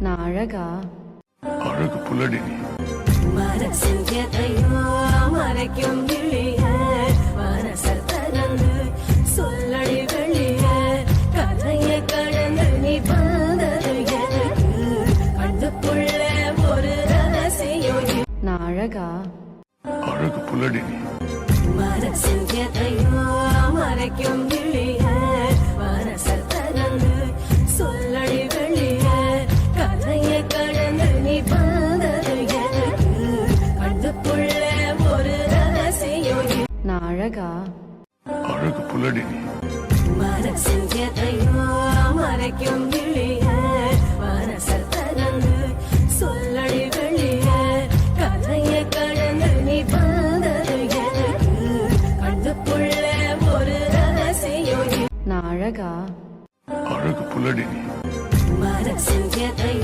நான் அழகா? அழகு புல்லடி நீ. மறைக்கும் சொல்லடி வெளிய கதைய கடந்து நீ பாதது எனக்கு கண்டுக்குள்ள ஒரு ரகசியம். நான் அழகா? அழகு புல்லடி நீ. மறைக்கும் சொல்லடி வெளிய கதைய கடந்து நீ பாதது எனக்கு கண்டுக்குள்ள ஒரு ரகசியம். நான் அழகா? அழகு புல்லடி நீ. மறைக்கும் சொல்லடி வெளிய கதைய கடந்து நீ பாதது எனக்கு கண்டுக்குள்ள ஒரு ரகசியம். நான் அழகா? அழகு புல்லடி நீ.